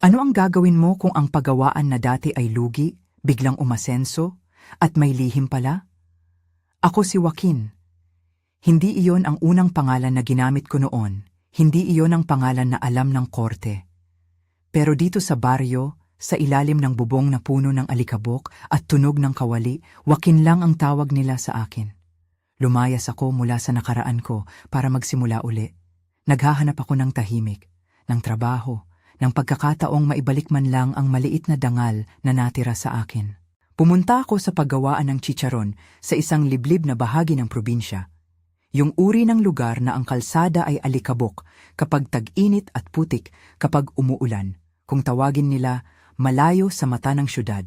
Ano ang gagawin mo kung ang pagawaan na dati ay lugi, biglang umasenso, at may lihim pala? Ako si Joaquin. Hindi iyon ang unang pangalan na ginamit ko noon, hindi iyon ang pangalan na alam ng korte. Pero dito sa baryo, sa ilalim ng bubong na puno ng alikabok at tunog ng kawali, Joaquin lang ang tawag nila sa akin. Lumayas ako mula sa nakaraan ko para magsimula uli. Naghahanap ako ng tahimik, ng trabaho, ng pagkakataong maibalik man lang ang maliit na dangal na natira sa akin. Pumunta ako sa paggawaan ng chicharon sa isang liblib na bahagi ng probinsya. Yung uri ng lugar na ang kalsada ay alikabok kapag tag-init at putik kapag umuulan, kung tawagin nila malayo sa mata ng syudad.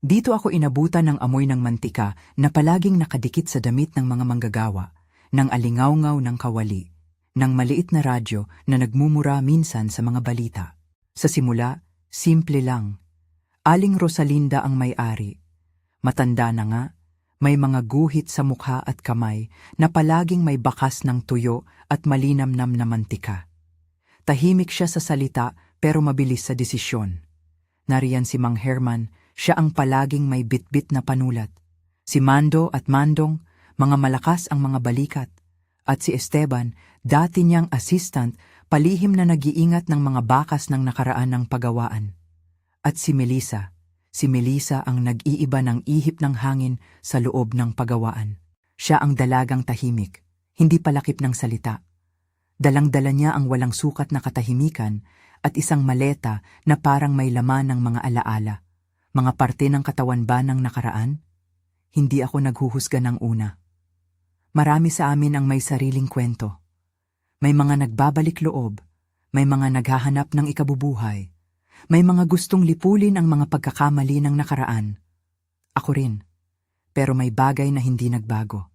Dito ako inabutan ng amoy ng mantika na palaging nakadikit sa damit ng mga manggagawa, ng alingawngaw ng kawali, ng maliit na radyo na nagmumura minsan sa mga balita. Sa simula, simple lang. Aling Rosalinda ang may-ari. Matanda na nga, may mga guhit sa mukha at kamay na palaging may bakas ng tuyo at malinamnam na mantika. Tahimik siya sa salita pero mabilis sa desisyon. Nariyan si Mang Herman, siya ang palaging may bitbit na panulat. Si Mando at Mandong, mga malakas ang mga balikat. At si Esteban, dati niyang assistant, palihim na nag-iingat ng mga bakas ng nakaraan ng pagawaan. At si Melissa ang nag-iiba ng ihip ng hangin sa loob ng pagawaan. Siya ang dalagang tahimik, hindi palakip ng salita. Dalang-dala niya ang walang sukat na katahimikan at isang maleta na parang may laman ng mga alaala. Mga parte ng katawan ba ng nakaraan? Hindi ako naghuhusga ng una. Marami sa amin ang may sariling kwento. May mga nagbabalik loob, may mga naghahanap ng ikabubuhay, may mga gustong lipulin ang mga pagkakamali ng nakaraan. Ako rin, pero may bagay na hindi nagbago.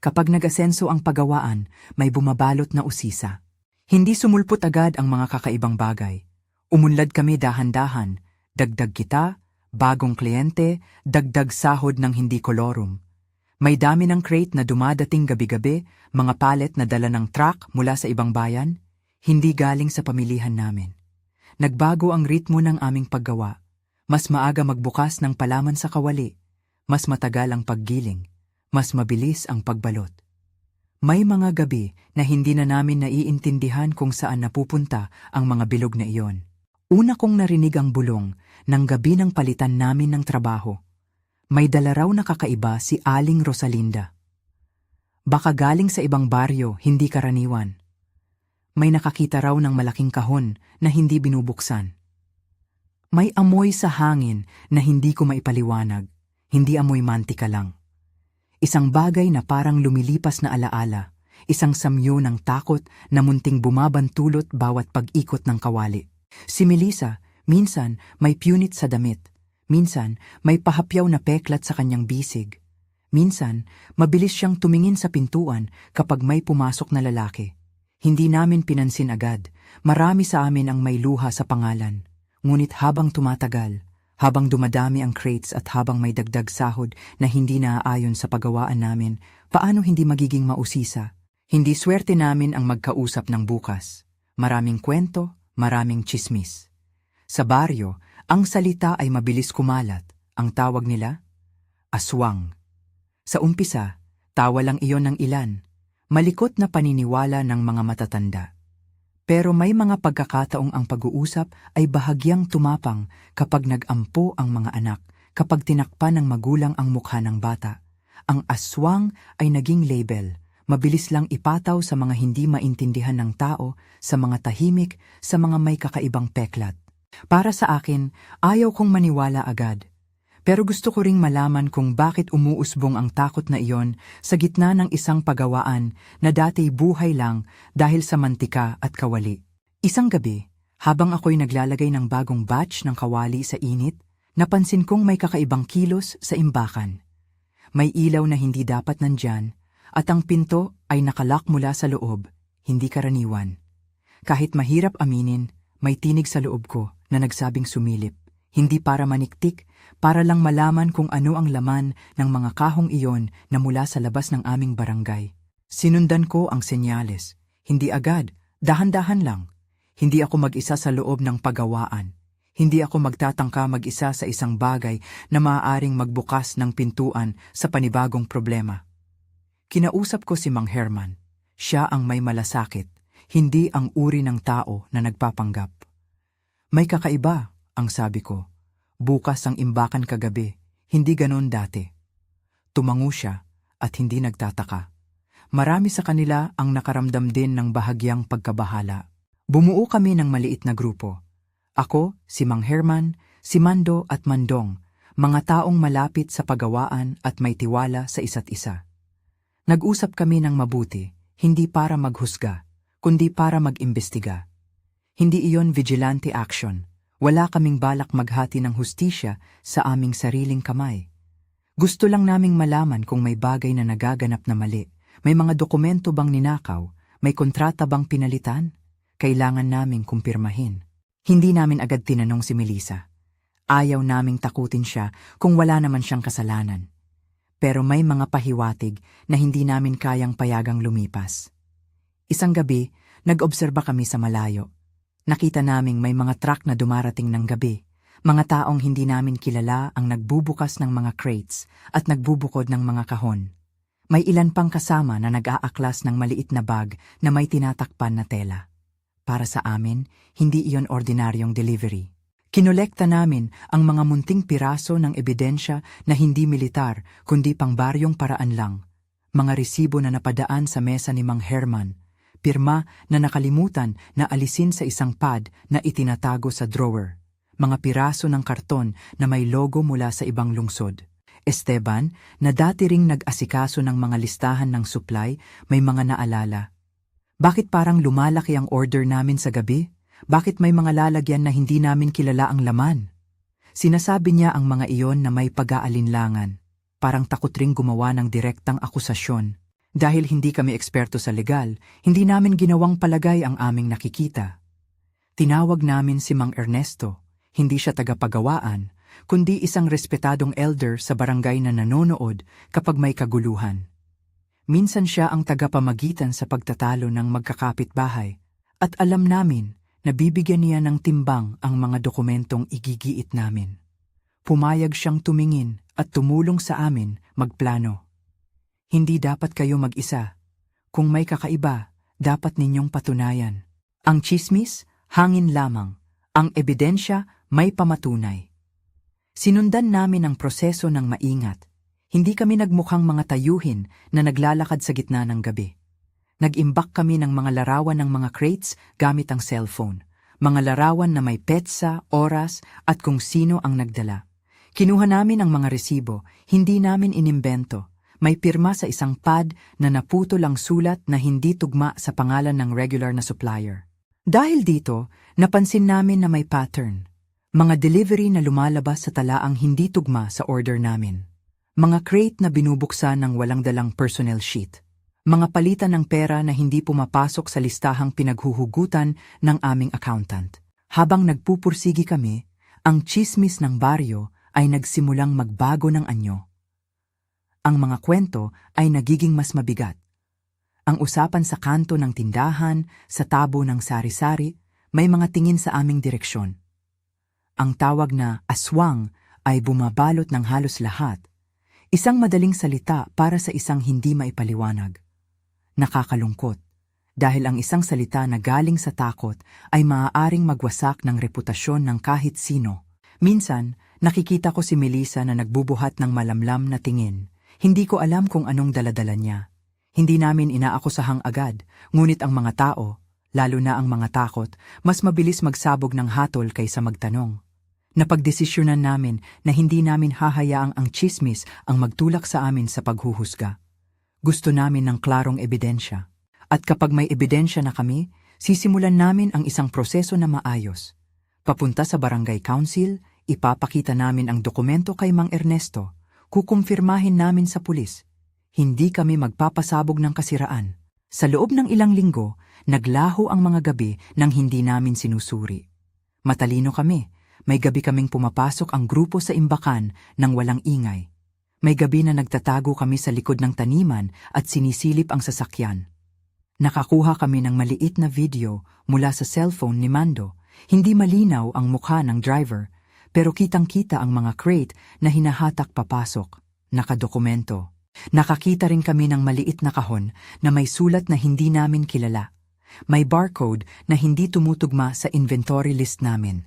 Kapag nag-asenso ang pagawaan, may bumabalot na usisa. Hindi sumulpot agad ang mga kakaibang bagay. Umunlad kami dahan-dahan, dagdag kita, bagong kliyente, dagdag sahod ng hindi kolorum. May dami ng crate na dumadating gabi-gabi, mga palet na dala ng truck mula sa ibang bayan, hindi galing sa pamilihan namin. Nagbago ang ritmo ng aming paggawa. Mas maaga magbukas ng palaman sa kawali, mas matagal ang paggiling, mas mabilis ang pagbalot. May mga gabi na hindi na namin naiintindihan kung saan napupunta ang mga bilog na iyon. Una kong narinig ang bulong ng gabi ng palitan namin ng trabaho. May dala raw na kakaiba si Aling Rosalinda. Baka galing sa ibang baryo, hindi karaniwan. May nakakita raw ng malaking kahon na hindi binubuksan. May amoy sa hangin na hindi ko maipaliwanag, hindi amoy mantika lang. Isang bagay na parang lumilipas na alaala, isang samyo ng takot na munting bumabantulot bawat pag-ikot ng kawali. Si Melissa, minsan may punit sa damit. Minsan, may pahapyaw na peklat sa kanyang bisig. Minsan, mabilis siyang tumingin sa pintuan kapag may pumasok na lalaki. Hindi namin pinansin agad. Marami sa amin ang may luha sa pangalan. Ngunit habang tumatagal, habang dumadami ang crates at habang may dagdag sahod na hindi naaayon sa pagawaan namin, paano hindi magiging mausisa? Hindi swerte namin ang magkausap ng bukas. Maraming kwento, maraming tsismis. Sa baryo, ang salita ay mabilis kumalat. Ang tawag nila? Aswang. Sa umpisa, tawa lang iyon ng ilan. Malikot na paniniwala ng mga matatanda. Pero may mga pagkakataong ang pag-uusap ay bahagyang tumapang kapag nag-ampo ang mga anak, kapag tinakpan ng magulang ang mukha ng bata. Ang aswang ay naging label, mabilis lang ipataw sa mga hindi maintindihan ng tao, sa mga tahimik, sa mga may kakaibang peklat. Para sa akin, ayaw kong maniwala agad. Pero gusto ko ring malaman kung bakit umuusbong ang takot na iyon sa gitna ng isang pagawaan na dati buhay lang dahil sa mantika at kawali. Isang gabi, habang ako'y naglalagay ng bagong batch ng kawali sa init, napansin kong may kakaibang kilos sa imbakan. May ilaw na hindi dapat nandyan, at ang pinto ay nakalak mula sa loob, hindi karaniwan. Kahit mahirap aminin, may tinig sa loob ko na nagsabing sumilip, hindi para maniktik, para lang malaman kung ano ang laman ng mga kahong iyon na mula sa labas ng aming barangay. Sinundan ko ang senyales, hindi agad, dahan-dahan lang. Hindi ako mag-isa sa loob ng pagawaan, Hindi ako magtatangka mag-isa sa isang bagay na maaaring magbukas ng pintuan sa panibagong problema. Kinausap ko si Mang Herman. Siya ang may malasakit, hindi ang uri ng tao na nagpapanggap. May kakaiba, ang sabi ko. Bukas ang imbakan kagabi, hindi ganon dati. Tumango siya at hindi nagtataka. Marami sa kanila ang nakaramdam din ng bahagyang pagkabahala. Bumuo kami ng maliit na grupo. Ako, si Mang Herman, si Mando at Mandong, mga taong malapit sa pagawaan at may tiwala sa isa't isa. Nag-usap kami ng mabuti, hindi para maghusga, kundi para mag-imbestiga. Hindi iyon vigilante action. Wala kaming balak maghati ng hustisya sa aming sariling kamay. Gusto lang naming malaman kung may bagay na nagaganap na mali. May mga dokumento bang ninakaw? May kontrata bang pinalitan? Kailangan naming kumpirmahin. Hindi namin agad tinanong si Melissa. Ayaw naming takutin siya kung wala naman siyang kasalanan. Pero may mga pahiwatig na hindi namin kayang payagang lumipas. Isang gabi, nag-obserba kami sa malayo. Nakita naming may mga truck na dumarating ng gabi. Mga taong hindi namin kilala ang nagbubukas ng mga crates at nagbubukod ng mga kahon. May ilan pang kasama na nag-aaklas ng maliit na bag na may tinatakpan na tela. Para sa amin, hindi iyon ordinaryong delivery. Kinolekta namin ang mga munting piraso ng ebidensya na hindi militar kundi pangbaryong paraan lang. Mga resibo na napadaan sa mesa ni Mang Herman. Pirma na nakalimutan na alisin sa isang pad na itinatago sa drawer. Mga piraso ng karton na may logo mula sa ibang lungsod. Esteban, na dati ring nag-asikaso ng mga listahan ng supply, may mga naalala. Bakit parang lumalaki ang order namin sa gabi? Bakit may mga lalagyan na hindi namin kilala ang laman? Sinasabi niya ang mga iyon na may pag-aalinlangan. Parang takot ring gumawa ng direktang akusasyon. Dahil hindi kami eksperto sa legal, hindi namin ginawang palagay ang aming nakikita. Tinawag namin si Mang Ernesto. Hindi siya tagapagawaan, kundi isang respetadong elder sa barangay na nanonood kapag may kaguluhan. Minsan siya ang tagapamagitan sa pagtatalo ng magkakapitbahay at alam namin na bibigyan niya ng timbang ang mga dokumentong igigiit namin. Pumayag siyang tumingin at tumulong sa amin magplano. Hindi dapat kayo mag-isa. Kung may kakaiba, dapat ninyong patunayan. Ang tsismis, hangin lamang. Ang ebidensya, may pamatunay. Sinundan namin ang proseso ng maingat. Hindi kami nagmukhang mga tayuhin na naglalakad sa gitna ng gabi. Nag-imbak kami ng mga larawan ng mga crates gamit ang cellphone. Mga larawan na may petsa, oras at kung sino ang nagdala. Kinuha namin ang mga resibo, hindi namin inimbento. May pirma sa isang pad na naputol ang sulat na hindi tugma sa pangalan ng regular na supplier. Dahil dito, napansin namin na may pattern. Mga delivery na lumalabas sa talaang hindi tugma sa order namin. Mga crate na binubuksan ng walang dalang personnel sheet. Mga palitan ng pera na hindi pumapasok sa listahang pinaghuhugutan ng aming accountant. Habang nagpupursigi kami, ang tsismis ng baryo ay nagsimulang magbago ng anyo. Ang mga kwento ay nagiging mas mabigat. Ang usapan sa kanto ng tindahan, sa tabo ng sari-sari, may mga tingin sa aming direksyon. Ang tawag na aswang ay bumabalot ng halos lahat. Isang madaling salita para sa isang hindi maipaliwanag. Nakakalungkot, dahil ang isang salita na galing sa takot ay maaaring magwasak ng reputasyon ng kahit sino. Minsan, nakikita ko si Melissa na nagbubuhat ng malamlam na tingin. Hindi ko alam kung anong daladala niya. Hindi namin inaakusahang agad, ngunit ang mga tao, lalo na ang mga takot, mas mabilis magsabog ng hatol kaysa magtanong. Napagdesisyonan namin na hindi namin hahayaang ang tsismis ang magtulak sa amin sa paghuhusga. Gusto namin ng klarong ebidensya. At kapag may ebidensya na kami, sisimulan namin ang isang proseso na maayos. Papunta sa barangay council, ipapakita namin ang dokumento kay Mang Ernesto, kukumpirmahin namin sa pulis. Hindi kami magpapasabog ng kasiraan. Sa loob ng ilang linggo, naglaho ang mga gabi nang hindi namin sinusuri. Matalino kami. May gabi kaming pumapasok ang grupo sa imbakan nang walang ingay. May gabi na nagtatago kami sa likod ng taniman at sinisilip ang sasakyan. Nakakuha kami ng maliit na video mula sa cellphone ni Mando Hindi malinaw ang mukha ng driver, pero kitang-kita ang mga crate na hinahatak papasok, nakadokumento. Nakakita rin kami ng maliit na kahon na may sulat na hindi namin kilala. May barcode na hindi tumutugma sa inventory list namin.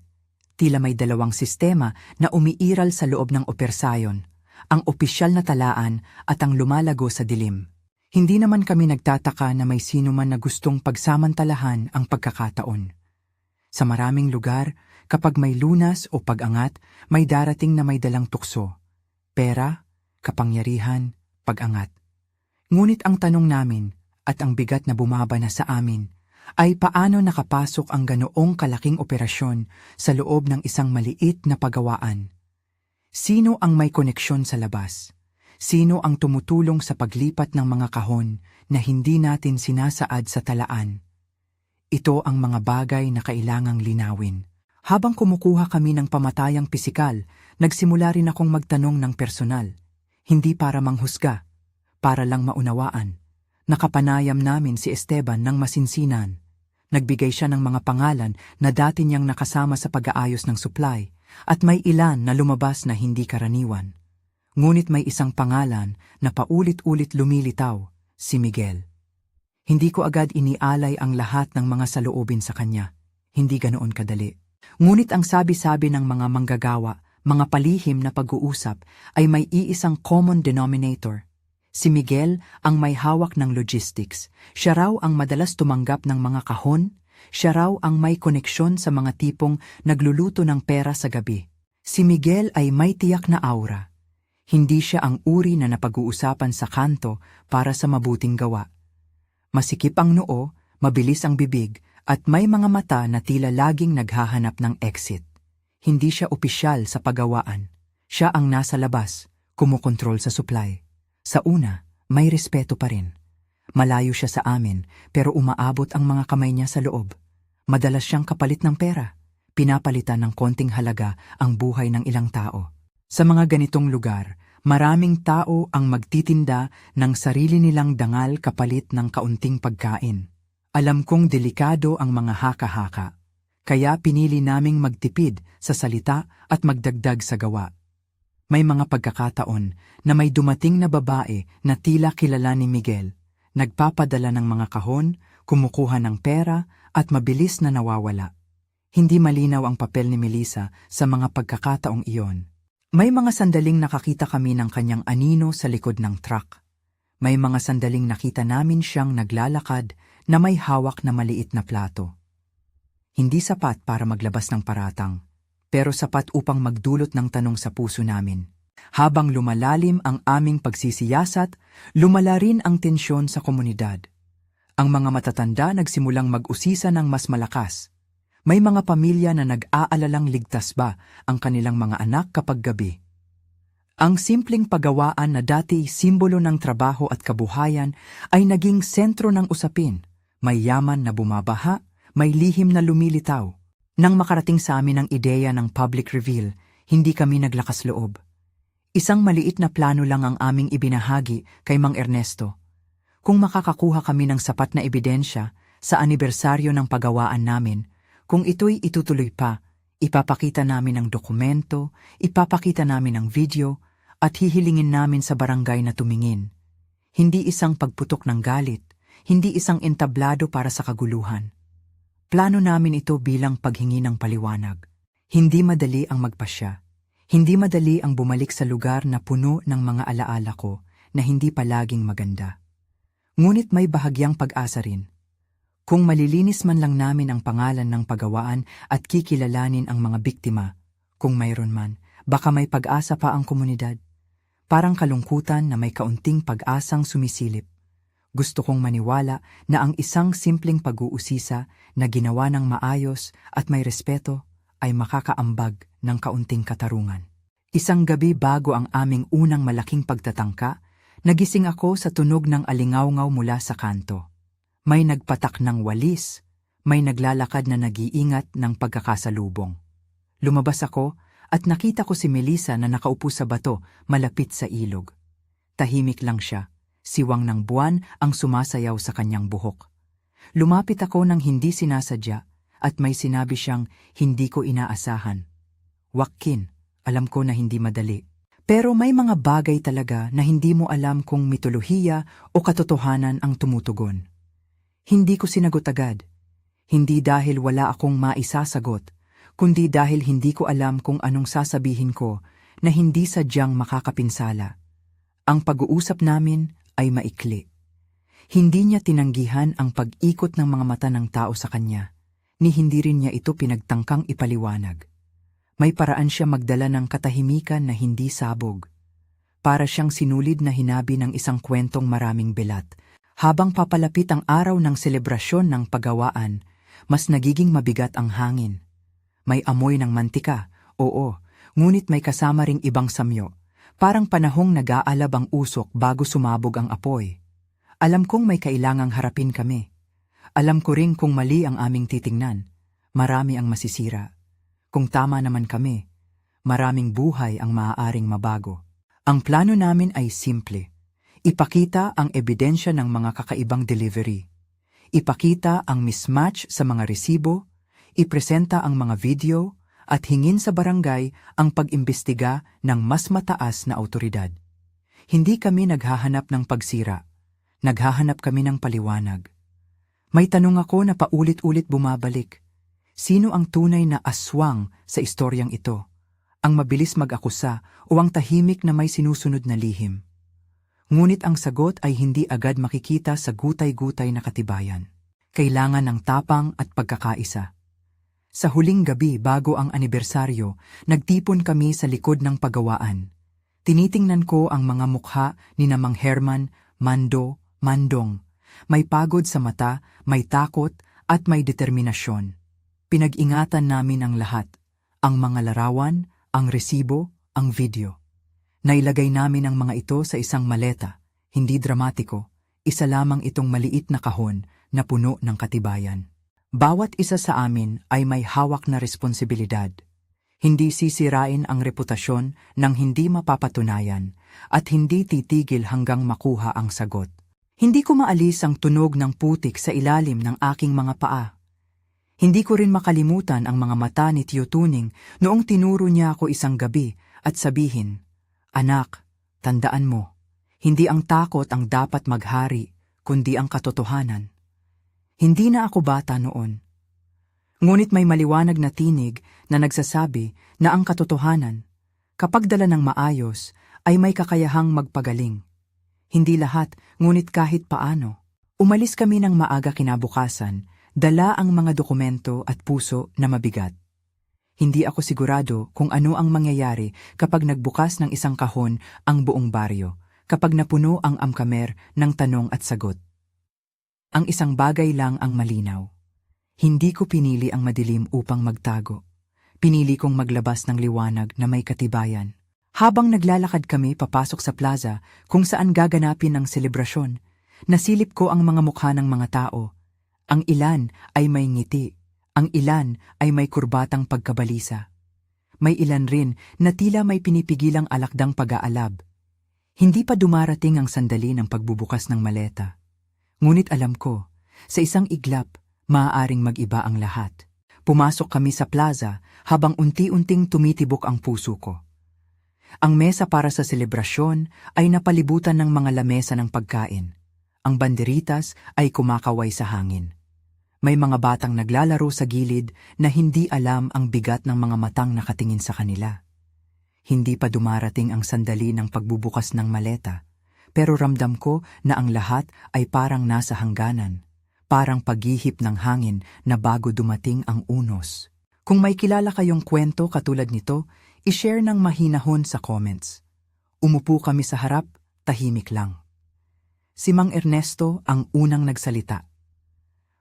Tila may dalawang sistema na umiiral sa loob ng operasyon, ang opisyal na talaan at ang lumalago sa dilim. Hindi naman kami nagtataka na may sino man na gustong pagsamantalahan ang pagkakataon. Sa maraming lugar, kapag may lunas o pag-angat, may darating na may dalang tukso. Pera, kapangyarihan, pag-angat. Ngunit ang tanong namin, at ang bigat na bumaba na sa amin, ay paano nakapasok ang ganoong kalaking operasyon sa loob ng isang maliit na pagawaan? Sino ang may koneksyon sa labas? Sino ang tumutulong sa paglipat ng mga kahon na hindi natin sinasaad sa talaan? Ito ang mga bagay na kailangang linawin. Habang kumukuha kami ng pamatayang pisikal, nagsimula rin akong magtanong ng personal. Hindi para manghusga, para lang maunawaan. Nakapanayam namin si Esteban ng masinsinan. Nagbigay siya ng mga pangalan na dati niyang nakasama sa pag-aayos ng supply, at may ilan na lumabas na hindi karaniwan. Ngunit may isang pangalan na paulit-ulit lumilitaw, si Miguel. Hindi ko agad inialay ang lahat ng mga saloobin sa kanya. Hindi ganoon kadali. Ngunit ang sabi-sabi ng mga manggagawa, mga palihim na pag-uusap ay may iisang common denominator. Si Miguel ang may hawak ng logistics. Siya raw ang madalas tumanggap ng mga kahon. Siya raw ang may koneksyon sa mga tipong nagluluto ng pera sa gabi. Si Miguel ay may tiyak na aura. Hindi siya ang uri na napag-uusapan sa kanto para sa mabuting gawa. Masikip ang noo, mabilis ang bibig, at may mga mata na tila laging naghahanap ng exit. Hindi siya opisyal sa pagawaan. Siya ang nasa labas, kumukontrol sa supply. Sa una, may respeto pa rin. Malayo siya sa amin, pero umaabot ang mga kamay niya sa loob. Madalas siyang kapalit ng pera. Pinapalitan ng konting halaga ang buhay ng ilang tao. Sa mga ganitong lugar, maraming tao ang magtitinda ng sarili nilang dangal kapalit ng kaunting pagkain. Alam kong delikado ang mga haka-haka. Kaya pinili naming magtipid sa salita at magdagdag sa gawa. May mga pagkakataon na may dumating na babae na tila kilala ni Miguel, nagpapadala ng mga kahon, kumukuha ng pera at mabilis na nawawala. Hindi malinaw ang papel ni Melissa sa mga pagkakataong iyon. May mga sandaling nakakita kami ng kanyang anino sa likod ng truck. May mga sandaling nakita namin siyang naglalakad na may hawak na maliit na plato. Hindi sapat para maglabas ng paratang, pero sapat upang magdulot ng tanong sa puso namin. Habang lumalalim ang aming pagsisiyasat, lumala rin ang tensyon sa komunidad. Ang mga matatanda nagsimulang mag-usisa ng mas malakas. May mga pamilya na nag-aalalang ligtas ba ang kanilang mga anak kapag gabi. Ang simpleng paggawaan na dati simbolo ng trabaho at kabuhayan ay naging sentro ng usapin. May yaman na bumabaha, may lihim na lumilitaw. Nang makarating sa amin ang ideya ng public reveal, hindi kami naglakas loob. Isang maliit na plano lang ang aming ibinahagi kay Mang Ernesto. Kung makakakuha kami ng sapat na ebidensya sa anibersaryo ng pagawaan namin, kung ito'y itutuloy pa, ipapakita namin ang dokumento, ipapakita namin ang video, at hihilingin namin sa barangay na tumingin. Hindi isang pagputok ng galit, hindi isang entablado para sa kaguluhan. Plano namin ito bilang paghingi ng paliwanag. Hindi madali ang magpasya. Hindi madali ang bumalik sa lugar na puno ng mga alaala ko na hindi palaging maganda. Ngunit may bahagyang pag-asa rin. Kung malilinis man lang namin ang pangalan ng pagawaan at kikilalanin ang mga biktima, kung mayroon man, baka may pag-asa pa ang komunidad. Parang kalungkutan na may kaunting pag-asang sumisilip. Gusto kong maniwala na ang isang simpleng pag-uusisa na ginawa ng maayos at may respeto ay makakaambag ng kaunting katarungan. Isang gabi bago ang aming unang malaking pagtatangka, nagising ako sa tunog ng alingawngaw mula sa kanto. May nagpatak ng walis, may naglalakad na nag-iingat ng pagkakasalubong. Lumabas ako at nakita ko si Melissa na nakaupo sa bato malapit sa ilog. Tahimik lang siya, siwang ng buwan ang sumasayaw sa kanyang buhok. Lumapit ako nang hindi sinasadya at may sinabi siyang hindi ko inaasahan. Joaquin, alam ko na hindi madali. Pero may mga bagay talaga na hindi mo alam kung mitolohiya o katotohanan ang tumutugon. Hindi ko sinagot agad. Hindi dahil wala akong maisasagot, kundi dahil hindi ko alam kung anong sasabihin ko na hindi sadyang makakapinsala. Ang pag-uusap namin ay maikli. Hindi niya tinanggihan ang pag-ikot ng mga mata ng tao sa kanya, ni hindi rin niya ito pinagtangkang ipaliwanag. May paraan siya magdala ng katahimikan na hindi sabog. Para siyang sinulid na hinabi ng isang kwentong maraming bilat. Habang papalapit ang araw ng selebrasyon ng paggawaan, mas nagiging mabigat ang hangin. May amoy ng mantika, oo, ngunit may kasama ring ibang samyo. Parang panahong nag-aalab ang usok bago sumabog ang apoy. Alam kong may kailangang harapin kami. Alam ko ring kung mali ang aming titingnan, marami ang masisira. Kung tama naman kami, maraming buhay ang maaaring mabago. Ang plano namin ay simple. Ipakita ang ebidensya ng mga kakaibang delivery. Ipakita ang mismatch sa mga resibo, ipresenta ang mga video, at hingin sa barangay ang pag-imbestiga ng mas mataas na awtoridad. Hindi kami naghahanap ng pagsira. Naghahanap kami ng paliwanag. May tanong ako na paulit-ulit bumabalik. Sino ang tunay na aswang sa istoryang ito? Ang mabilis mag-akusa o ang tahimik na may sinusunod na lihim? Ngunit ang sagot ay hindi agad makikita sa gutay-gutay na katibayan. Kailangan ng tapang at pagkakaisa. Sa huling gabi bago ang anibersaryo, nagtipon kami sa likod ng paggawaan. Tinitingnan ko ang mga mukha ni Mang Herman, Mando, Mandong. May pagod sa mata, may takot, at may determinasyon. Pinag-ingatan namin ang lahat. Ang mga larawan, ang resibo, ang video. Nailagay namin ang mga ito sa isang maleta, hindi dramatiko. Isa lamang itong maliit na kahon na puno ng katibayan. Bawat isa sa amin ay may hawak na responsibilidad. Hindi sisirain ang reputasyon ng hindi mapapatunayan at hindi titigil hanggang makuha ang sagot. Hindi ko maalis ang tunog ng putik sa ilalim ng aking mga paa. Hindi ko rin makalimutan ang mga mata ni Tio Tuning noong tinuro niya ako isang gabi at sabihin, "Anak, tandaan mo, hindi ang takot ang dapat maghari, kundi ang katotohanan." Hindi na ako bata noon. Ngunit may maliwanag na tinig na nagsasabi na ang katotohanan, kapag dala ng maayos, ay may kakayahang magpagaling. Hindi lahat, ngunit kahit paano. Umalis kami ng maaga kinabukasan, dala ang mga dokumento at puso na mabigat. Hindi ako sigurado kung ano ang mangyayari kapag nagbukas ng isang kahon ang buong baryo, kapag napuno ang amkamer ng tanong at sagot. Ang isang bagay lang ang malinaw. Hindi ko pinili ang madilim upang magtago. Pinili kong maglabas ng liwanag na may katibayan. Habang naglalakad kami papasok sa plaza kung saan gaganapin ang selebrasyon, nasilip ko ang mga mukha ng mga tao. Ang ilan ay may ngiti, ang ilan ay may kurbatang pagkabalisa. May ilan rin na tila may pinipigilang alakdang pag-aalab. Hindi pa dumarating ang sandali ng pagbubukas ng maleta. Ngunit alam ko, sa isang iglap, maaaring mag-iba ang lahat. Pumasok kami sa plaza habang unti-unting tumitibok ang puso ko. Ang mesa para sa selebrasyon ay napalibutan ng mga lamesa ng pagkain. Ang banderitas ay kumakaway sa hangin. May mga batang naglalaro sa gilid na hindi alam ang bigat ng mga matang nakatingin sa kanila. Hindi pa dumarating ang sandali ng pagbubukas ng maleta, pero ramdam ko na ang lahat ay parang nasa hangganan, parang paghihip ng hangin na bago dumating ang unos. Kung may kilala kayong kwento katulad nito, i-share ng mahinahon sa comments. Umupo kami sa harap, tahimik lang. Si Mang Ernesto ang unang nagsalita.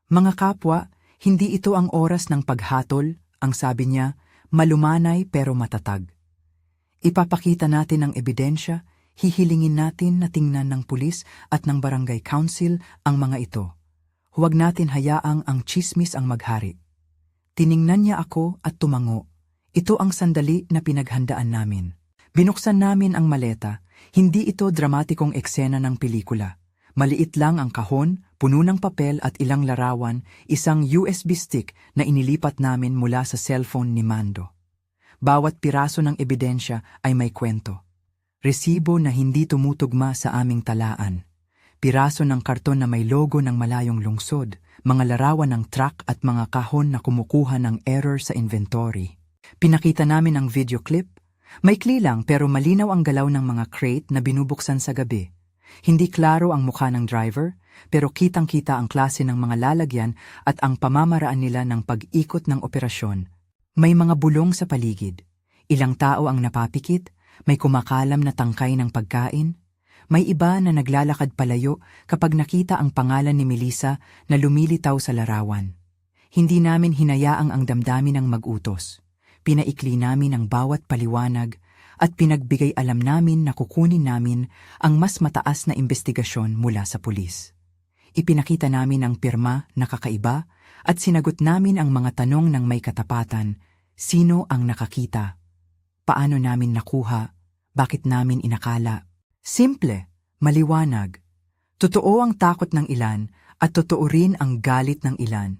"Mga kapwa, hindi ito ang oras ng paghatol," ang sabi niya, malumanay pero matatag. "Ipapakita natin ang ebidensya, hihilingin natin na tingnan ng pulis at ng barangay council ang mga ito. Huwag natin hayaang ang tsismis ang maghari." Tiningnan niya ako at tumango. Ito ang sandali na pinaghandaan namin. Binuksan namin ang maleta. Hindi ito dramatikong eksena ng pelikula. Maliit lang ang kahon, puno ng papel at ilang larawan, isang USB stick na inilipat namin mula sa cellphone ni Mando. Bawat piraso ng ebidensya ay may kwento. Resibo na hindi tumutugma sa aming talaan. Piraso ng karton na may logo ng malayong lungsod, mga larawan ng truck at mga kahon na kumukuha ng error sa inventory. Pinakita namin ang video clip. Maikli lang pero malinaw ang galaw ng mga crate na binubuksan sa gabi. Hindi klaro ang mukha ng driver, pero kitang-kita ang klase ng mga lalagyan at ang pamamaraan nila ng pag-ikot ng operasyon. May mga bulong sa paligid. Ilang tao ang napapikit, may kumakalam na tangkay ng pagkain. May iba na naglalakad palayo kapag nakita ang pangalan ni Melissa na lumilitaw sa larawan. Hindi namin hinayaang ang damdamin ng mag-utos. Pinaikli namin ang bawat paliwanag at pinagbigay alam namin na kukunin namin ang mas mataas na investigasyon mula sa pulis. Ipinakita namin ang pirma na kakaiba at sinagot namin ang mga tanong ng may katapatan. Sino ang nakakita? Paano namin nakuha? Bakit namin inakala? Simple, maliwanag. Totoo ang takot ng ilan at totoo rin ang galit ng ilan.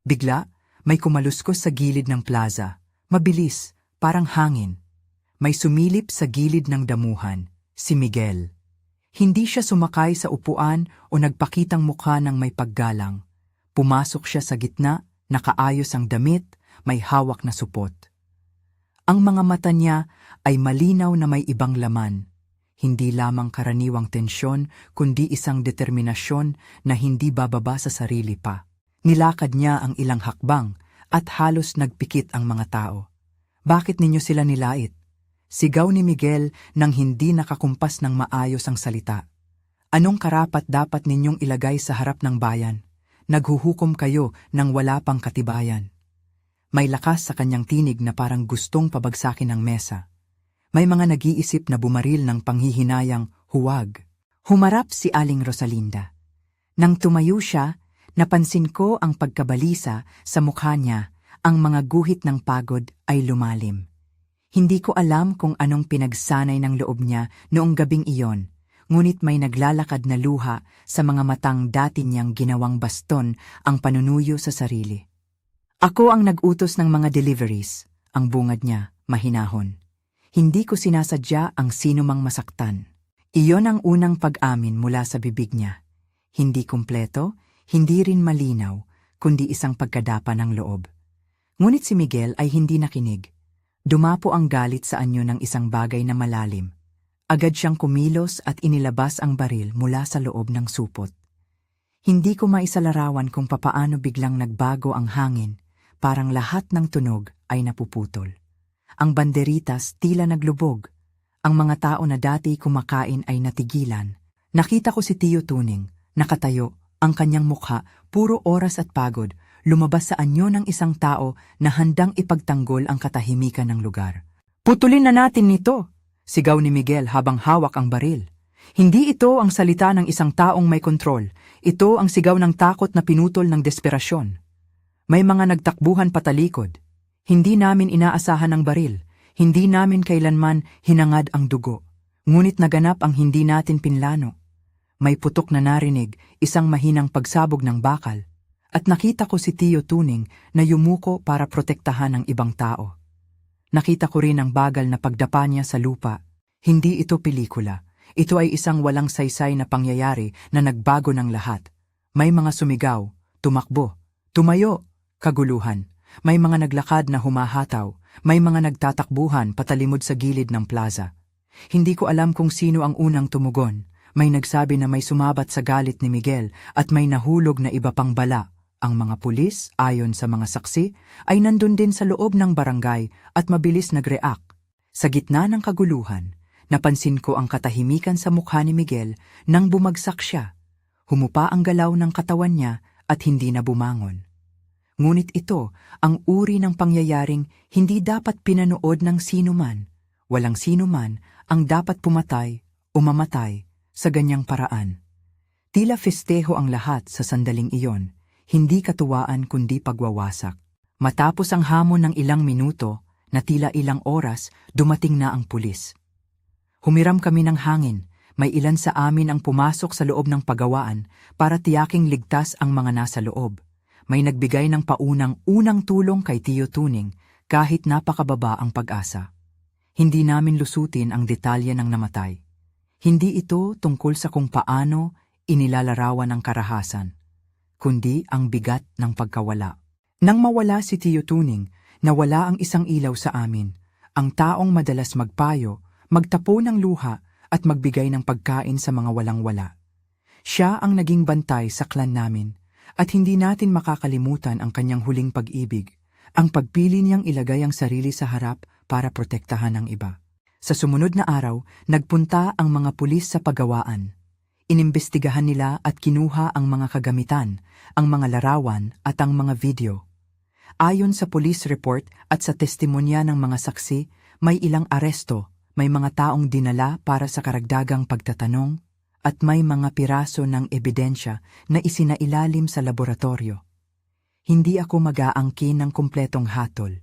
Bigla, may kumaluskos sa gilid ng plaza. Mabilis, parang hangin. May sumilip sa gilid ng damuhan, si Miguel. Hindi siya sumakay sa upuan o nagpakitang mukha ng may paggalang. Pumasok siya sa gitna, nakaayos ang damit, may hawak na supot. Ang mga mata niya ay malinaw na may ibang laman. Hindi lamang karaniwang tensyon, kundi isang determinasyon na hindi bababa sa sarili pa. Nilakad niya ang ilang hakbang at halos nagpikit ang mga tao. Bakit ninyo sila nilait? Sigaw ni Miguel nang hindi nakakumpas ng maayos ang salita. Anong karapat dapat ninyong ilagay sa harap ng bayan? Naghuhukom kayo nang wala pang katibayan. May lakas sa kanyang tinig na parang gustong pabagsakin ang mesa. May mga nag-iisip na bumaril ng panghihinayang huwag. Humarap si Aling Rosalinda. Nang tumayo siya, napansin ko ang pagkabalisa sa mukha niya, ang mga guhit ng pagod ay lumalim. Hindi ko alam kung anong pinagsanay ng loob niya noong gabing iyon, ngunit may naglalakad na luha sa mga matang dati niyang ginawang baston ang panunuyo sa sarili. Ako ang nag-utos ng mga deliveries, ang bungad niya, mahinahon. Hindi ko sinasadya ang sinumang masaktan. Iyon ang unang pag-amin mula sa bibig niya. Hindi kumpleto, hindi rin malinaw, kundi isang pagkadapa ng loob. Ngunit si Miguel ay hindi nakinig. Dumapo ang galit sa anyo ng isang bagay na malalim. Agad siyang kumilos at inilabas ang baril mula sa loob ng supot. Hindi ko maisalarawan kung papaano biglang nagbago ang hangin, parang lahat ng tunog ay napuputol. Ang banderitas tila naglubog. Ang mga tao na dati kumakain ay natigilan. Nakita ko si Tio Tuning, nakatayo, ang kanyang mukha, puro oras at pagod, lumabas sa anyo ng isang tao na handang ipagtanggol ang katahimikan ng lugar. Putulin na natin nito, sigaw ni Miguel habang hawak ang baril. Hindi ito ang salita ng isang taong may kontrol, ito ang sigaw ng takot na pinutol ng desperasyon. May mga nagtakbuhan patalikod. Hindi namin inaasahan ang baril, hindi namin kailanman hinangad ang dugo, ngunit naganap ang hindi natin pinlano. May putok na narinig, isang mahinang pagsabog ng bakal. At nakita ko si Tio Tuning na yumuko para protektahan ang ibang tao. Nakita ko rin ang bagal na pagdapa niya sa lupa. Hindi ito pelikula. Ito ay isang walang saysay na pangyayari na nagbago ng lahat. May mga sumigaw, tumakbo, tumayo, kaguluhan. May mga naglakad na humahataw. May mga nagtatakbuhan patalimod sa gilid ng plaza. Hindi ko alam kung sino ang unang tumugon. May nagsabi na may sumabat sa galit ni Miguel at may nahulog na iba pang bala. Ang mga pulis, ayon sa mga saksi, ay nandun din sa loob ng barangay at mabilis nag-react. Sa gitna ng kaguluhan, napansin ko ang katahimikan sa mukha ni Miguel nang bumagsak siya. Humupa ang galaw ng katawan niya at hindi na bumangon. Ngunit ito ang uri ng pangyayaring hindi dapat pinanood ng sinuman. Walang sinuman ang dapat pumatay o mamatay sa ganyang paraan. Tila festeho ang lahat sa sandaling iyon. Hindi katuwaan kundi pagwawasak. Matapos ang hamon ng ilang minuto, na tila ilang oras, dumating na ang pulis. Humiram kami ng hangin, May ilan sa amin ang pumasok sa loob ng pagawaan para tiyaking ligtas ang mga nasa loob. May nagbigay ng unang tulong kay Tio Tuning kahit napakababa ang pag-asa. Hindi namin lusutin ang detalye ng namatay. Hindi ito tungkol sa kung paano inilalarawan ng karahasan, kundi ang bigat ng pagkawala. Nang mawala si Tio Tuning, nawala ang isang ilaw sa amin, ang taong madalas magpayo, magtapo ng luha at magbigay ng pagkain sa mga walang-wala. Siya ang naging bantay sa klan namin at hindi natin makakalimutan ang kanyang huling pag-ibig, ang pagpili niyang ilagay ang sarili sa harap para protektahan ang iba. Sa sumunod na araw, nagpunta ang mga pulis sa pagawaan. Inimbestigahan nila at kinuha ang mga kagamitan, ang mga larawan at ang mga video. Ayon sa police report at sa testimonya ng mga saksi, may ilang aresto, may mga taong dinala para sa karagdagang pagtatanong, at may mga piraso ng ebidensya na isinailalim sa laboratorio. Hindi ako mag-aangkin ng kumpletong hatol.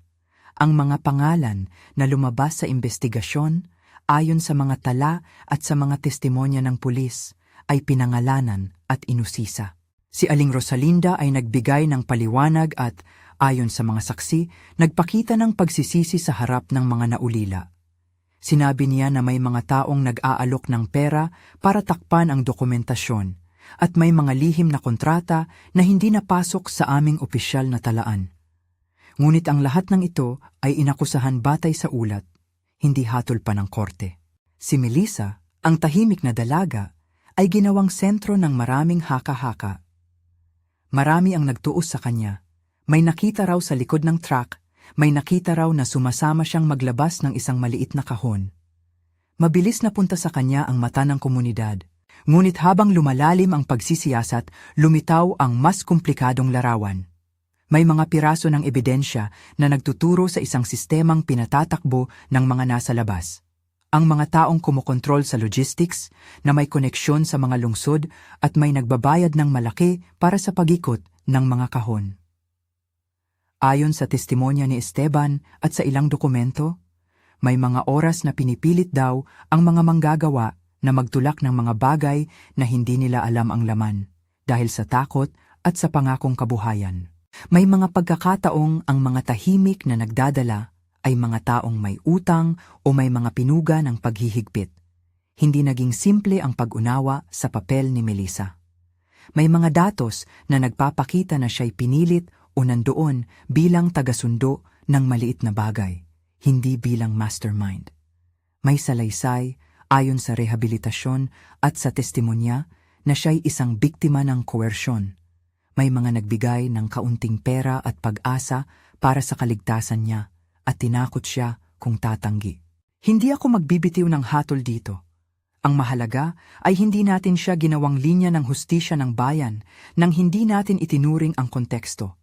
Ang mga pangalan na lumabas sa investigasyon, ayon sa mga tala at sa mga testimonya ng pulis, ay pinangalanan at inusisa. Si Aling Rosalinda ay nagbigay ng paliwanag at, ayon sa mga saksi, nagpakita ng pagsisisi sa harap ng mga naulila. Sinabi niya na may mga taong nag-aalok ng pera para takpan ang dokumentasyon at may mga lihim na kontrata na hindi napasok sa aming opisyal na talaan. Ngunit ang lahat ng ito ay inakusahan batay sa ulat, hindi hatol pa ng korte. Si Melissa, ang tahimik na dalaga, ay ginawang sentro ng maraming haka-haka. Marami ang nagtuos sa kanya. May nakita raw sa likod ng truck, may nakita raw na sumasama siyang maglabas ng isang maliit na kahon. Mabilis na punta sa kanya ang mata ng komunidad. Ngunit habang lumalalim ang pagsisiyasat, lumitaw ang mas komplikadong larawan. May mga piraso ng ebidensya na nagtuturo sa isang sistemang pinatatakbo ng mga nasa labas. Ang mga taong kumokontrol sa logistics, na may koneksyon sa mga lungsod at may nagbabayad ng malaki para sa pag-ikot ng mga kahon. Ayon sa testimonya ni Esteban at sa ilang dokumento, may mga oras na pinipilit daw ang mga manggagawa na magtulak ng mga bagay na hindi nila alam ang laman dahil sa takot at sa pangakong kabuhayan. May mga pagkakataong ang mga tahimik na nagdadala ay mga taong may utang o may mga pinuga ng paghihigpit. Hindi naging simple ang pag-unawa sa papel ni Melissa. May mga datos na nagpapakita na siya'y pinilit o nandoon bilang tagasundo ng maliit na bagay, hindi bilang mastermind. May salaysay ayon sa rehabilitasyon at sa testimonya na siya'y isang biktima ng koersyon. May mga nagbigay ng kaunting pera at pag-asa para sa kaligtasan niya at tinakot siya kung tatanggi. Hindi ako magbibitiw ng hatol dito. Ang mahalaga ay hindi natin siya ginawang linya ng hustisya ng bayan nang hindi natin itinuring ang konteksto.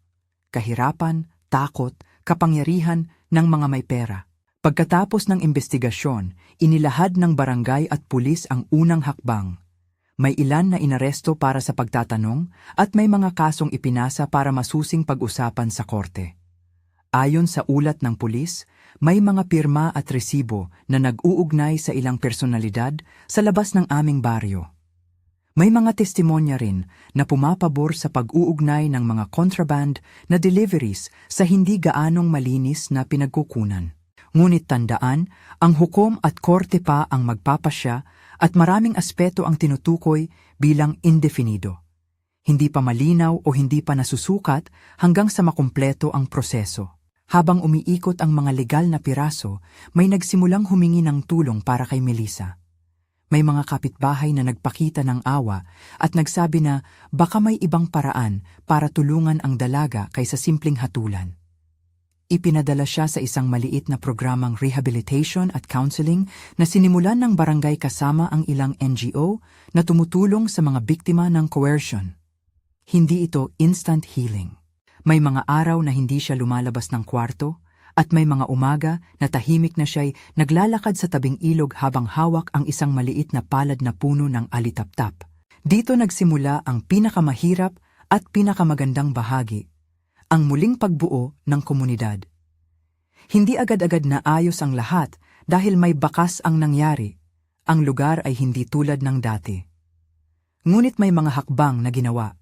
Kahirapan, takot, kapangyarihan ng mga may pera. Pagkatapos ng investigasyon, inilahad ng barangay at pulis ang unang hakbang. May ilan na inaresto para sa pagtatanong at may mga kasong ipinasa para masusing pag-usapan sa korte. Ayon sa ulat ng pulis, may mga pirma at resibo na nag-uugnay sa ilang personalidad sa labas ng aming baryo. May mga testimonya rin na pumapabor sa pag-uugnay ng mga contraband na deliveries sa hindi gaanong malinis na pinagkukunan. Ngunit tandaan, ang hukom at korte pa ang magpapasya at maraming aspeto ang tinutukoy bilang indefinido. Hindi pa malinaw o hindi pa nasusukat hanggang sa makumpleto ang proseso. Habang umiikot ang mga legal na piraso, may nagsimulang humingi ng tulong para kay Melissa. May mga kapitbahay na nagpakita ng awa at nagsabi na baka may ibang paraan para tulungan ang dalaga kaysa simpleng hatulan. Ipinadala siya sa isang maliit na programang rehabilitation at counseling na sinimulan ng barangay kasama ang ilang NGO na tumutulong sa mga biktima ng coercion. Hindi ito instant healing. May mga araw na hindi siya lumalabas ng kwarto at may mga umaga na tahimik na siya'y naglalakad sa tabing ilog habang hawak ang isang maliit na palad na puno ng alitaptap. Dito nagsimula ang pinakamahirap at pinakamagandang bahagi, ang muling pagbuo ng komunidad. Hindi agad-agad na ayos ang lahat dahil may bakas ang nangyari. ang lugar ay hindi tulad ng dati. Ngunit may mga hakbang na ginawa.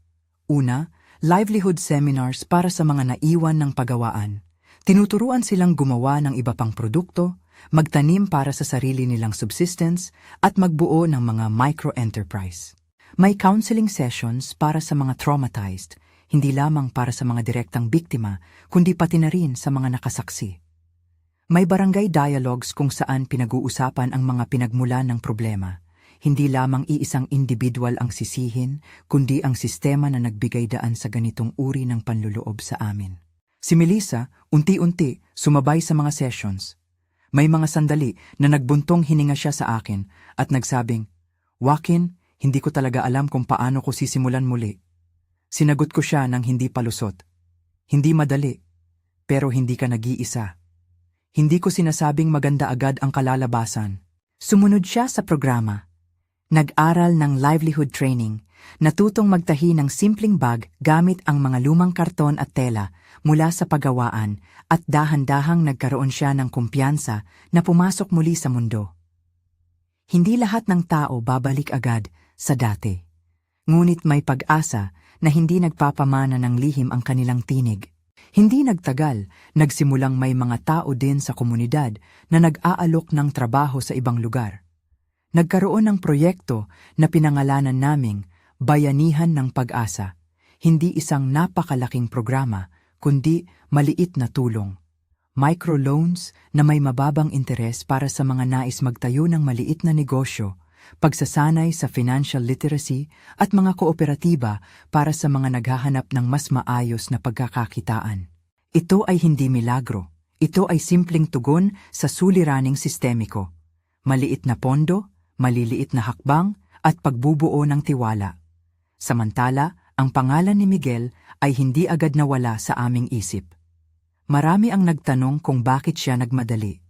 Una, livelihood seminars para sa mga naiwan ng pagawaan. Tinuturuan silang gumawa ng iba pang produkto, magtanim para sa sarili nilang subsistence, at magbuo ng mga micro-enterprise. May counseling sessions para sa mga traumatized, hindi lamang para sa mga direktang biktima, kundi pati na rin sa mga nakasaksi. May barangay dialogues kung saan pinag-uusapan ang mga pinagmulan ng problema. Hindi lamang iisang individual ang sisihin, kundi ang sistema na nagbigay daan sa ganitong uri ng panluloob sa amin. Si Melissa, unti-unti, sumabay sa mga sessions. May mga sandali na nagbuntong hininga siya sa akin at nagsabing, "Joaquin, hindi ko talaga alam kung paano ko sisimulan muli." Sinagot ko siya ng hindi palusot. "Hindi madali, pero hindi ka nag-iisa." Hindi ko sinasabing maganda agad ang kalalabasan. Sumunod siya sa programa. Nag-aral ng livelihood training, natutong magtahi ng simpleng bag gamit ang mga lumang karton at tela mula sa pagawaan at dahan-dahang nagkaroon siya ng kumpiyansa na pumasok muli sa mundo. Hindi lahat ng tao babalik agad sa dati. Ngunit may pag-asa na hindi nagpapamana ng lihim ang kanilang tinig. Hindi nagtagal, nagsimulang may mga tao din sa komunidad na nag-aalok ng trabaho sa ibang lugar. Nagkaroon ng proyekto na pinangalanan naming Bayanihan ng Pag-asa, hindi isang napakalaking programa, kundi maliit na tulong. Microloans na may mababang interes para sa mga nais magtayo ng maliit na negosyo, pagsasanay sa financial literacy at mga kooperatiba para sa mga naghahanap ng mas maayos na pagkakakitaan. Ito ay hindi milagro. Ito ay simpleng tugon sa suliraning sistemiko. Maliit na pondo, maliliit na hakbang at pagbubuo ng tiwala. Samantala, ang pangalan ni Miguel ay hindi agad nawala sa aming isip. Marami ang nagtanong kung bakit siya nagmadali.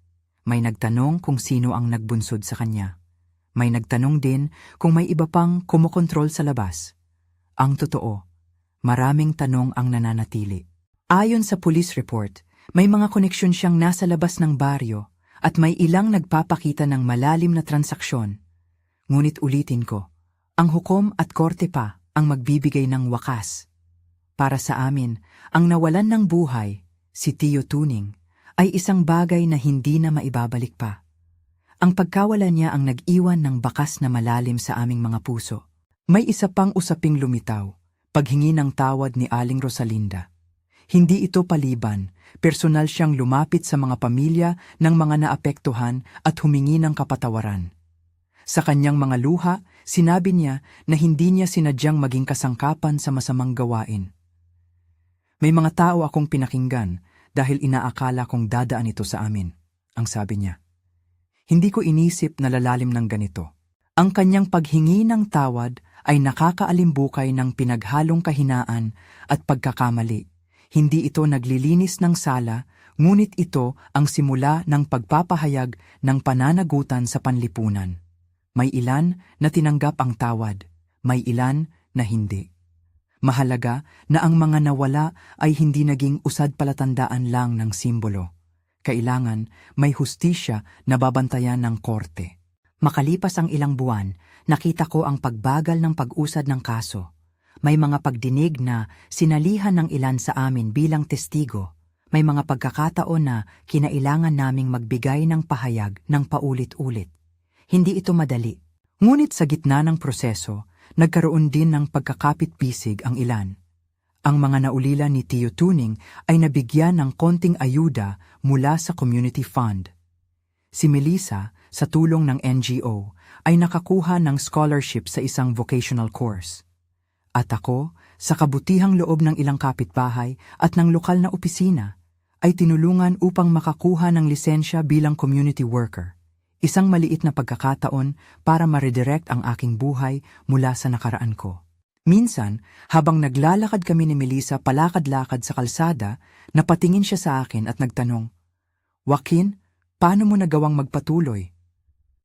May nagtanong kung sino ang nagbunsod sa kanya. May nagtanong din kung may iba pang kumokontrol sa labas. Ang totoo, maraming tanong ang nananatili. Ayon sa police report, may mga koneksyon siyang nasa labas ng baryo at may ilang nagpapakita ng malalim na transaksyon. Ngunit ulitin ko, ang hukom at korte pa ang magbibigay ng wakas. Para sa amin, ang nawalan ng buhay, si Tio Tuning, ay isang bagay na hindi na maibabalik pa. Ang pagkawala niya ang nag-iwan ng bakas na malalim sa aming mga puso. May isa pang usaping lumitaw, paghingi ng tawad ni Aling Rosalinda. Hindi ito paliban, personal siyang lumapit sa mga pamilya ng mga naapektuhan at humingi ng kapatawaran. Sa kanyang mga luha, sinabi niya na hindi niya sinadyang maging kasangkapan sa masamang gawain. May mga tao akong pinakinggan dahil inaakala kong dadaan ito sa amin, ang sabi niya. Hindi ko inisip na lalalim ng ganito. Ang kanyang paghingi ng tawad ay nakakaalimbukay ng pinaghalong kahinaan at pagkakamali. Hindi ito naglilinis ng sala, ngunit ito ang simula ng pagpapahayag ng pananagutan sa panlipunan. May ilan na tinanggap ang tawad, may ilan na hindi. Mahalaga na ang mga nawala ay hindi naging usad-palatandaan lang ng simbolo. Kailangan may hustisya na babantayan ng korte. Makalipas ang ilang buwan, nakita ko ang pagbagal ng pag-usad ng kaso. May mga pagdinig na sinalihan ng ilan sa amin bilang testigo. May mga pagkakataon na kinailangan naming magbigay ng pahayag ng paulit-ulit. Hindi ito madali. Ngunit sa gitna ng proseso, nagkaroon din ng pagkakapit-bisig ang ilan. Ang mga naulila ni Tio Tuning ay nabigyan ng konting ayuda mula sa community fund. Si Melissa, sa tulong ng NGO, ay nakakuha ng scholarship sa isang vocational course. At ako, sa kabutihang loob ng ilang kapitbahay at ng lokal na opisina, ay tinulungan upang makakuha ng lisensya bilang community worker. Isang maliit na pagkakataon para ma-redirect ang aking buhay mula sa nakaraan ko. Minsan, habang naglalakad kami ni Melissa palakad-lakad sa kalsada, napatingin siya sa akin at nagtanong, "Joaquin, paano mo nagawang magpatuloy?"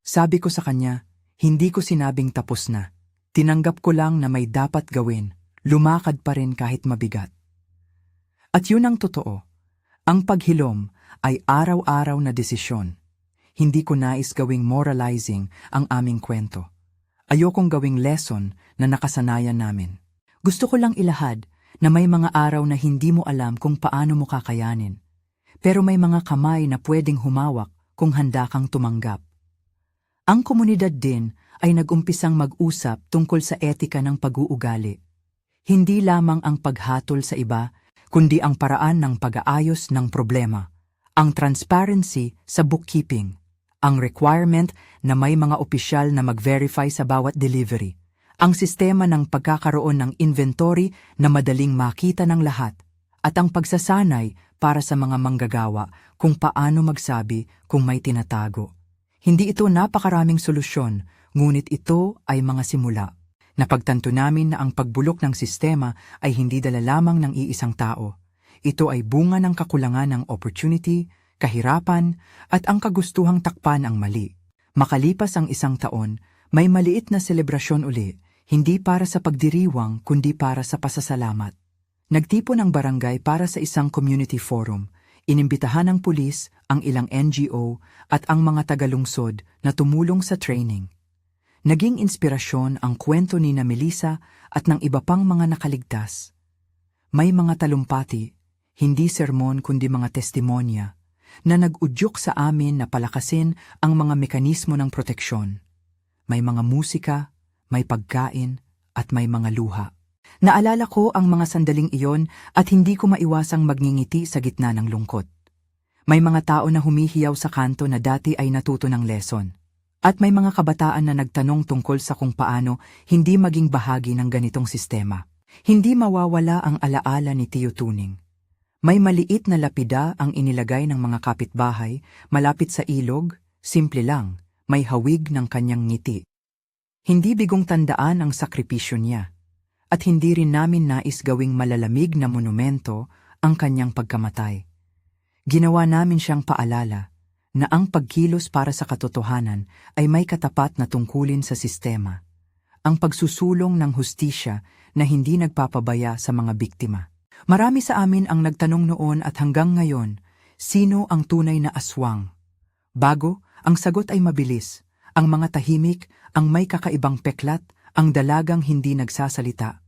Sabi ko sa kanya, hindi ko sinabing tapos na. Tinanggap ko lang na may dapat gawin, lumakad pa rin kahit mabigat. At yun ang totoo. Ang paghilom ay araw-araw na desisyon. Hindi ko nais gawing moralizing ang aming kwento. Ayokong gawing lesson na nakasanayan namin. Gusto ko lang ilahad na may mga araw na hindi mo alam kung paano mo kakayanin. Pero may mga kamay na pwedeng humawak kung handa kang tumanggap. Ang komunidad din ay nag-umpisang mag-usap tungkol sa etika ng pag-uugali. Hindi lamang ang paghatol sa iba, kundi ang paraan ng pag-aayos ng problema. Ang transparency sa bookkeeping. Ang requirement na may mga opisyal na mag-verify sa bawat delivery. Ang sistema ng pagkakaroon ng inventory na madaling makita ng lahat. At ang pagsasanay para sa mga manggagawa kung paano magsabi kung may tinatago. Hindi ito napakaraming solusyon, ngunit ito ay mga simula. Napagtanto namin na ang pagbulok ng sistema ay hindi dala lamang ng iisang tao. Ito ay bunga ng kakulangan ng opportunity, kahirapan, at ang kagustuhang takpan ang mali. Makalipas ang 1 taon, may maliit na selebrasyon uli, hindi para sa pagdiriwang kundi para sa pasasalamat. Nagtipon ang barangay para sa isang community forum. Inimbitahan ng pulis, ang ilang NGO at ang mga tagalungsod na tumulong sa training. Naging inspirasyon ang kwento ni na Melissa at ng iba pang mga nakaligtas. May mga talumpati, hindi sermon kundi mga testimonya, na nag-udyok sa amin na palakasin ang mga mekanismo ng proteksyon. May mga musika, may pagkain, at may mga luha. Naalala ko ang mga sandaling iyon at hindi ko maiwasang magngingiti sa gitna ng lungkot. May mga tao na humihiyaw sa kanto na dati ay natuto ng lesson. At may mga kabataan na nagtanong tungkol sa kung paano hindi maging bahagi ng ganitong sistema. Hindi mawawala ang alaala ni Tio Tuning. May maliit na lapida ang inilagay ng mga kapitbahay malapit sa ilog, simple lang, may hawig ng kanyang ngiti. Hindi bigong tandaan ang sakripisyo niya. At hindi rin namin nais gawing malalamig na monumento ang kanyang pagkamatay. Ginawa namin siyang paalala na ang pagkilos para sa katotohanan ay may katapat na tungkulin sa sistema. Ang pagsusulong ng hustisya na hindi nagpapabaya sa mga biktima. Marami sa amin ang nagtanong noon at hanggang ngayon, sino ang tunay na aswang? Bago, ang sagot ay mabilis. Ang mga tahimik, ang may kakaibang peklat, ang dalagang hindi nagsasalita.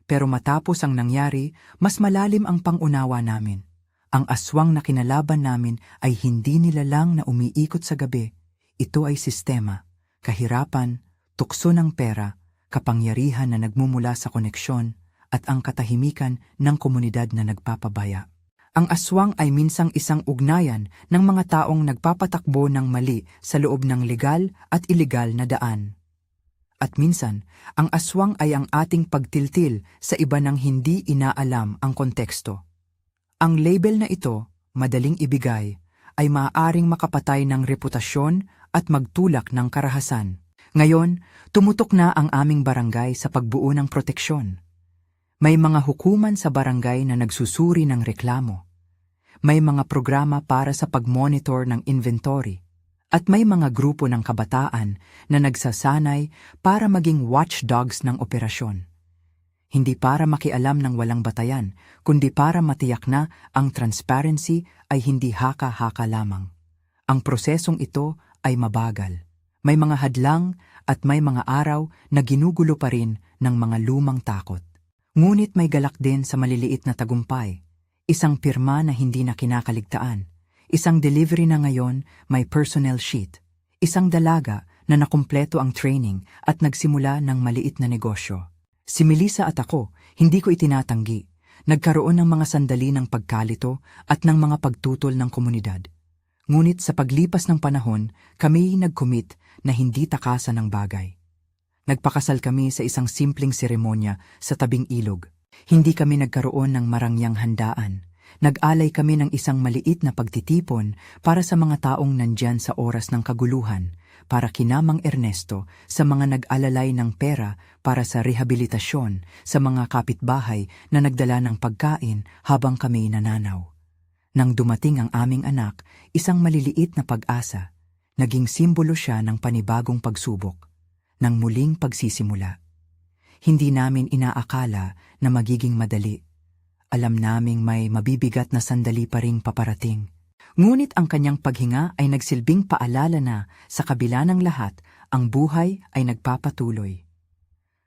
Pero matapos ang nangyari, mas malalim ang pangunawa namin. Ang aswang na kinalaban namin ay hindi nilalang na umiikot sa gabi. Ito ay sistema, kahirapan, tukso ng pera, kapangyarihan na nagmumula sa koneksyon, at ang katahimikan ng komunidad na nagpapabaya. Ang aswang ay minsang isang ugnayan ng mga taong nagpapatakbo ng mali sa loob ng legal at ilegal na daan. At minsan, ang aswang ay ang ating pagtiltil sa iba nang hindi inaalam ang konteksto. Ang label na ito, madaling ibigay, ay maaaring makapatay ng reputasyon at magtulak ng karahasan. Ngayon, tumutok na ang aming barangay sa pagbuo ng proteksyon. May mga hukuman sa barangay na nagsusuri ng reklamo. May mga programa para sa pag-monitor ng inventory. At may mga grupo ng kabataan na nagsasanay para maging watchdogs ng operasyon. Hindi para makialam ng walang batayan, kundi para matiyak na ang transparency ay hindi haka-haka lamang. Ang prosesong ito ay mabagal. May mga hadlang at may mga araw na ginugulo pa rin ng mga lumang takot. Ngunit may galak din sa maliliit na tagumpay. Isang pirma na hindi na kinakaligtaan. Isang delivery na ngayon may personnel sheet. Isang dalaga na nakumpleto ang training at nagsimula ng maliit na negosyo. Si Melissa at ako, hindi ko itinatanggi. Nagkaroon ng mga sandali ng pagkalito at ng mga pagtutol ng komunidad. Ngunit sa paglipas ng panahon, kami nag-commit na hindi takasan ng bagay. Nagpakasal kami sa isang simpleng seremonya sa tabing ilog. Hindi kami nagkaroon ng marangyang handaan. Nag-alay kami ng isang maliit na pagtitipon para sa mga taong nandyan sa oras ng kaguluhan, para kina Mang Ernesto sa mga nag-alalay ng pera para sa rehabilitasyon, sa mga kapitbahay na nagdala ng pagkain habang kami nananaw. Nang dumating ang aming anak, isang maliliit na pag-asa, naging simbolo siya ng panibagong pagsubok, ng muling pagsisimula. Hindi namin inaakala na magiging madali. Alam naming may mabibigat na sandali pa ring paparating. Ngunit ang kanyang paghinga ay nagsilbing paalala na sa kabila ng lahat, ang buhay ay nagpapatuloy.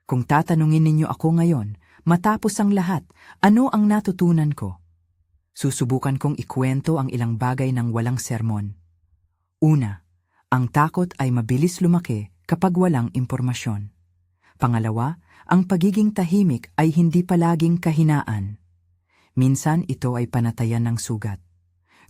Kung tatanungin ninyo ako ngayon, matapos ang lahat, ano ang natutunan ko? Susubukan kong ikwento ang ilang bagay ng walang sermon. Una, ang takot ay mabilis lumaki kapag walang impormasyon. Pangalawa, ang pagiging tahimik ay hindi palaging kahinaan. Minsan ito ay panatayan ng sugat.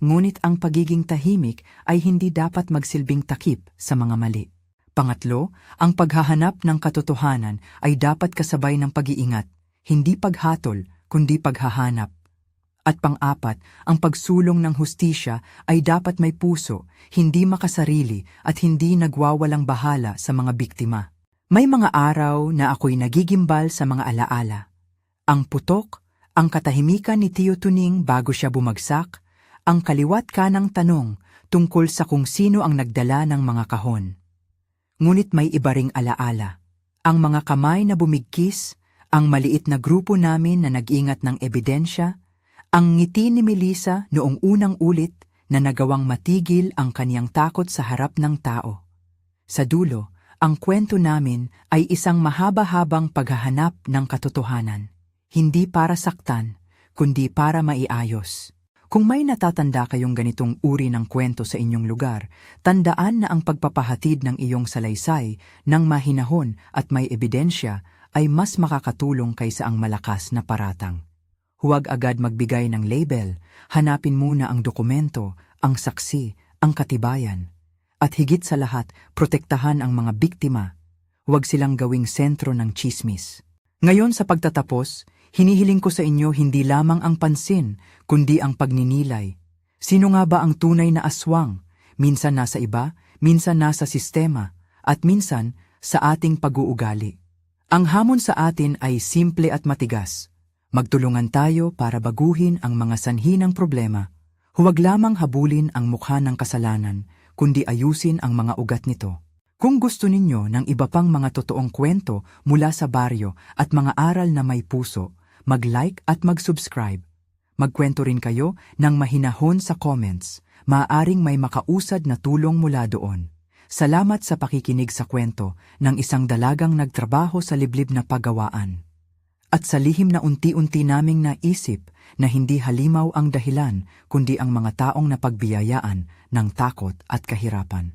Ngunit ang pagiging tahimik ay hindi dapat magsilbing takip sa mga mali. Pangatlo, ang paghahanap ng katotohanan ay dapat kasabay ng pag-iingat, hindi paghatol, kundi paghahanap. At pang-apat, ang pagsulong ng hustisya ay dapat may puso, hindi makasarili at hindi nagwawalang bahala sa mga biktima. May mga araw na ako'y nagigimbal sa mga alaala. Ang putok, ang katahimikan ni Tio Tuning bago siya bumagsak, ang kaliwat kanang tanong tungkol sa kung sino ang nagdala ng mga kahon. Ngunit may iba ring alaala. Ang mga kamay na bumigkis, ang maliit na grupo namin na nag-ingat ng ebidensya, ang ngiti ni Melissa noong unang ulit na nagawang matigil ang kaniyang takot sa harap ng tao. Sa dulo, ang kwento namin ay isang mahaba-habang paghahanap ng katotohanan, hindi para saktan, kundi para maiayos. Kung may natatanda kayong ganitong uri ng kwento sa inyong lugar, tandaan na ang pagpapahatid ng iyong salaysay ng mahinahon at may ebidensya ay mas makakatulong kaysa ang malakas na paratang. Huwag agad magbigay ng label, hanapin muna ang dokumento, ang saksi, ang katibayan. At higit sa lahat, protektahan ang mga biktima. Huwag silang gawing sentro ng tsismis. Ngayon sa pagtatapos, hinihiling ko sa inyo hindi lamang ang pansin, kundi ang pagninilay. Sino nga ba ang tunay na aswang? Minsan nasa iba, minsan nasa sistema, at minsan sa ating pag-uugali. Ang hamon sa atin ay simple at matigas. Magtulungan tayo para baguhin ang mga sanhi ng problema. Huwag lamang habulin ang mukha ng kasalanan, kundi ayusin ang mga ugat nito. Kung gusto ninyo ng iba pang mga totoong kwento mula sa baryo at mga aral na may puso, mag-like at mag-subscribe. Magkwento rin kayo ng mahinahon sa comments. Maaaring may makausad na tulong mula doon. Salamat sa pakikinig sa kwento ng isang dalagang nagtrabaho sa liblib na paggawaan. At sa lihim na unti-unti naming naisip na hindi halimaw ang dahilan kundi ang mga taong napagbiyayaan ng takot at kahirapan.